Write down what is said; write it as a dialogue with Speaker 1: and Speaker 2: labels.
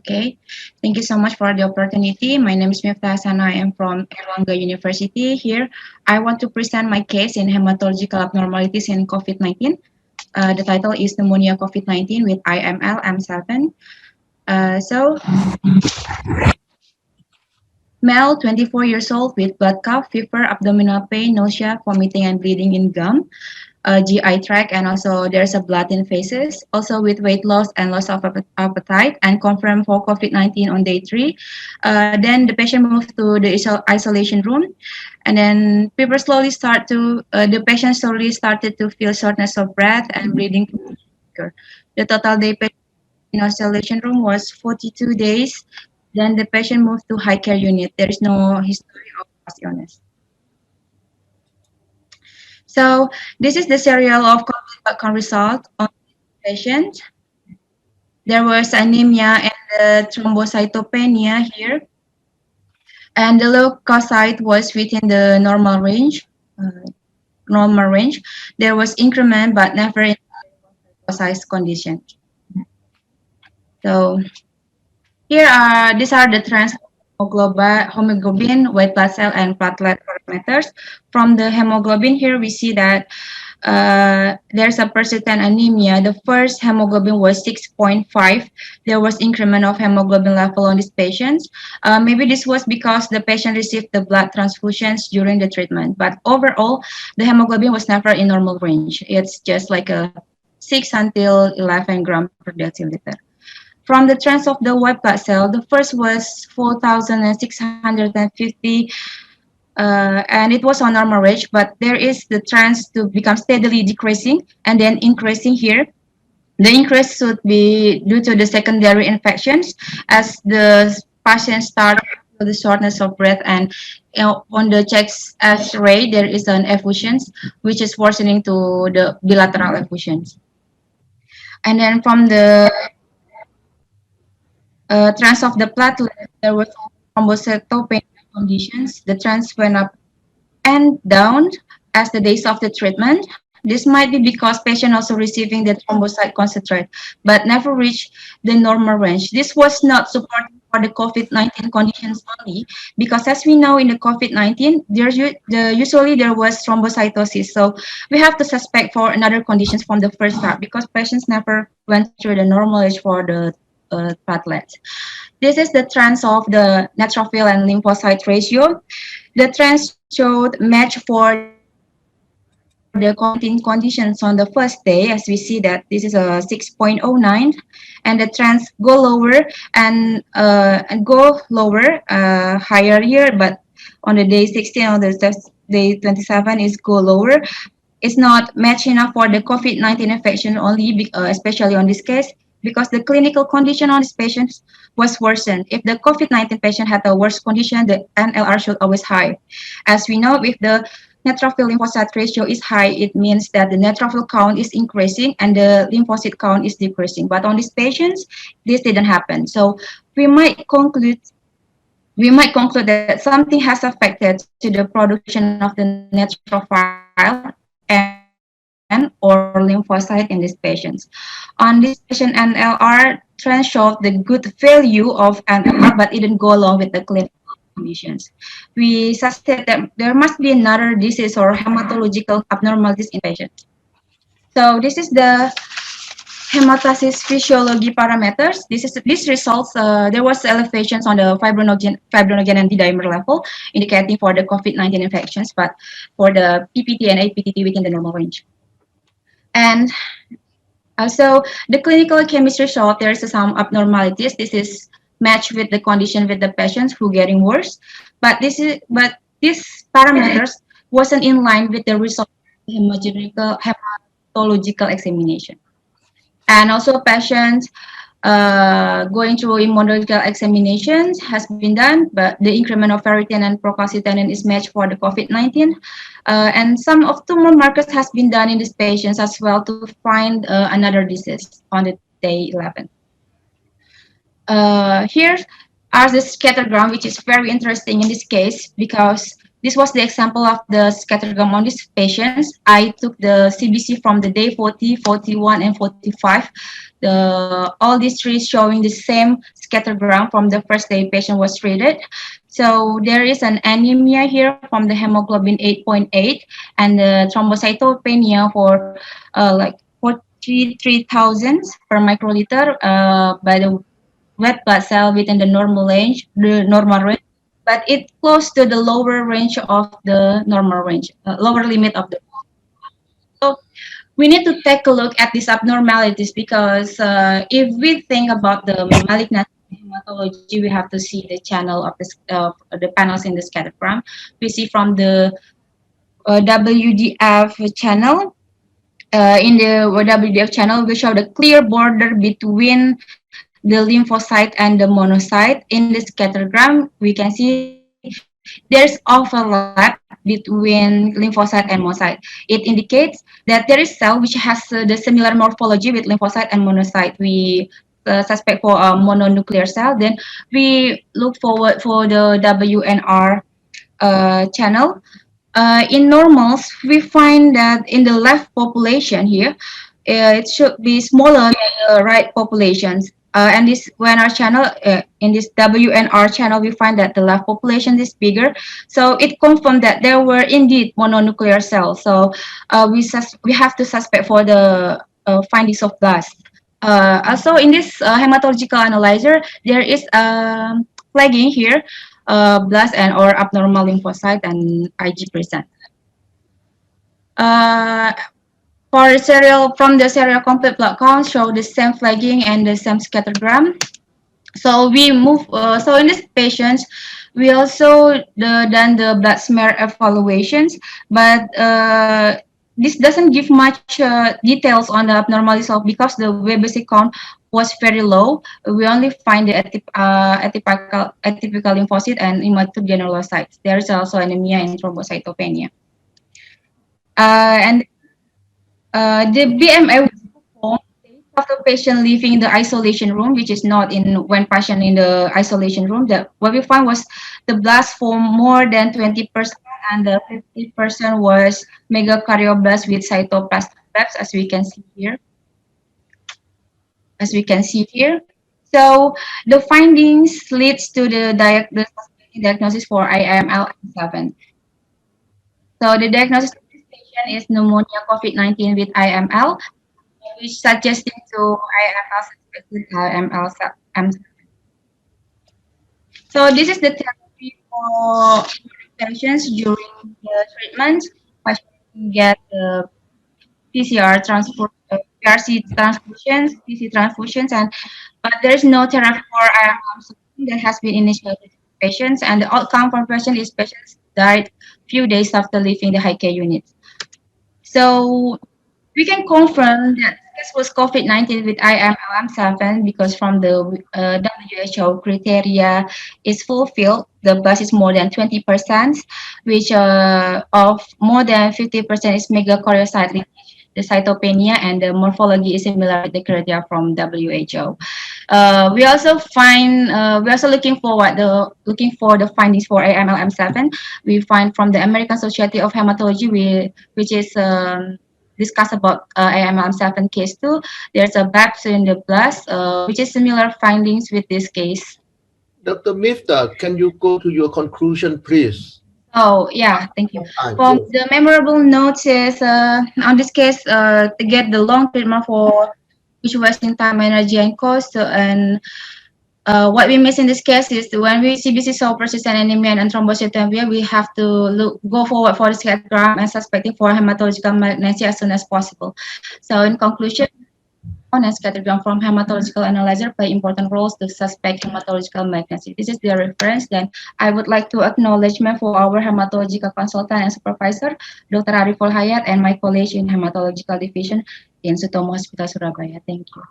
Speaker 1: Okay, thank you so much for the opportunity. My name is Miftah and I am from Erlangga University. Here, I want to present my case in hematological abnormalities in COVID-19. The title is Pneumonia COVID-19 with IML M7. So, male, 24 years old with blood cough, fever, abdominal pain, nausea, vomiting, and bleeding in gum. GI tract, and also there's a blood in faces, also with weight loss and loss of appetite, and confirmed for COVID-19 on day 3. Then the patient moved to the isolation room, and then the patient slowly started to feel shortness of breath and bleeding. The total day patient in isolation room was 42 days. Then the patient moved to high care unit. There is no history of past illness. So this is the serial of complete background result on patient. There was anemia and thrombocytopenia here, and the leukocyte was within the normal range. Uh, normal range. There was increment, but never in size condition. So these are the trends of hemoglobin, white blood cell, and platelet parameters. From the hemoglobin here, we see that there's a persistent anemia. The first hemoglobin was 6.5. There was increment of hemoglobin level on these patients. Maybe this was because the patient received the blood transfusions during the treatment. But overall, the hemoglobin was never in normal range. It's just like a 6 until 11 gram per deciliter. From the trends of the white blood cell, the first was 4,650 and it was on normal range, but there is the trends to become steadily decreasing and then increasing here. The increase should be due to the secondary infections as the patient start with the shortness of breath, and on the chest X-ray there is an effusions which is worsening to the bilateral effusions. And then from the trends of the platelet, there was thrombocytopenia conditions. The trends went up and down as the days of the treatment. This might be because patient also receiving the thrombocyte concentrate, but never reached the normal range. This was not supported for the COVID-19 conditions only, because as we know in the COVID-19, usually there was thrombocytosis. So we have to suspect for another conditions from the first part because patients never went through the normal range for the platelets. This is the trends of the neutrophil and lymphocyte ratio. The trends showed match for the COVID-19 conditions on the first day, as we see that this is a 6.09, and the trends go lower and go lower, higher here, but on the day 16 or the day 27 is go lower. It's not match enough for the COVID-19 infection only, especially on this case, because the clinical condition on this patient was worsened. If the COVID-19 patient had a worse condition, the NLR should always high. As we know, if the neutrophil lymphocyte ratio is high, it means that the neutrophil count is increasing and the lymphocyte count is decreasing. But on these patients, this didn't happen. So we might conclude that something has affected to the production of the neutrophil and or lymphocyte in these patients. On this patient, NLR trend showed the good value of NLR, but it didn't go along with the clinical conditions. We suspect that there must be another disease or hematological abnormalities in patients. So this is the hematasis physiology parameters. These results. There was elevations on the fibrinogen and D-dimer level, indicating for the COVID-19 infections, but for the PPT and APTT within the normal range. And also the clinical chemistry showed there is some abnormalities. This is matched with the condition with the patients who getting worse, but these parameters wasn't in line with the result of the hematological examination. And also patients going through immunological examinations has been done, but the increment of ferritin and procalcitonin is matched for the COVID-19. And some of tumor markers has been done in these patients as well to find another disease on the day 11. Here are the scattergram, which is very interesting in this case because This was the example of the scattergram on these patients. I took the CBC from the day 40, 41, and 45. All these three showing the same scattergram from the first day patient was treated. So there is an anemia here from the hemoglobin 8.8 and the thrombocytopenia for like 43,000 per microliter by the red blood cell within the normal range, but it close to the lower range of the normal range, lower limit of the. So we need to take a look at these abnormalities because if we think about the malignant hematology, we have to see the channel of the panels in the scattergram. We see from the WDF channel. In the WDF channel, we show the clear border between the lymphocyte and the monocyte. In the scattergram, we can see there's overlap between lymphocyte and monocyte. It indicates that there is cell which has the similar morphology with lymphocyte and monocyte. We suspect for a mononuclear cell. Then we look forward for the WNR channel. In normals, we find that in the left population here, it should be smaller than the right populations. And this WNR channel, in this WNR channel, we find that the left population is bigger. So it confirmed that there were indeed mononuclear cells. So we have to suspect for the findings of blast. Also, in this hematological analyzer, there is flagging here, blast and or abnormal lymphocyte and IG present. Uh, for serial from the serial complete blood count show the same flagging and the same scattergram. So we move. So in these patients, we also done the blood smear evaluations, but this doesn't give much details on the abnormalities of because the WBC count was very low. We only find the atypical lymphocyte and immature granulocytes. There is also anemia and thrombocytopenia. And the BMA was performed after patient leaving the isolation room, which is not in when patient in the isolation room. That what we found was the blast form more than 20%, and the 50% was megakaryoblast with cytoplastic webs, as we can see here. As we can see here. So the findings leads to the diagnosis for IML7. So the diagnosis of this patient is pneumonia COVID-19 with IML, which suggesting to IML suspected IML. So this is the therapy for patients during the treatment. Patients get the PCR transfer, PRC transfusions, PC transfusions, and but there is no therapy for IML that has been initiated in patients, and the outcome for patient is patients died few days after leaving the high care unit. So we can confirm that this was COVID-19 with IMLM7 because from the WHO criteria is fulfilled. The blast is more than 20%, which of more than 50% is megakaryocyte lineage. The cytopenia and the morphology is similar with the criteria from WHO. We're also looking for the findings for AMLM7. We find from the American Society of Hematology, which is discuss about AML7 case too. There's a BAPS in the blast, which is similar findings with this case.
Speaker 2: Dr. Miftah, can you go to your conclusion, please?
Speaker 1: Oh, yeah, thank you. From
Speaker 2: Yes.
Speaker 1: the memorable notes is, on this case, to get the long treatment for which wasting time, energy, and cost. And what we miss in this case is when we CBC saw persistent anemia and thrombocytopenia, we have to go forward for the scattering and suspecting for hematological malignancy as soon as possible. So in conclusion, on and scattergram from hematological analyzer play important roles to suspect hematological malignancy. This is the reference. Then I would like to acknowledgement for our hematological consultant and supervisor, Dr. Ariful Hayat, and my colleague in hematological division in Sutomo Hospital Surabaya. Thank you.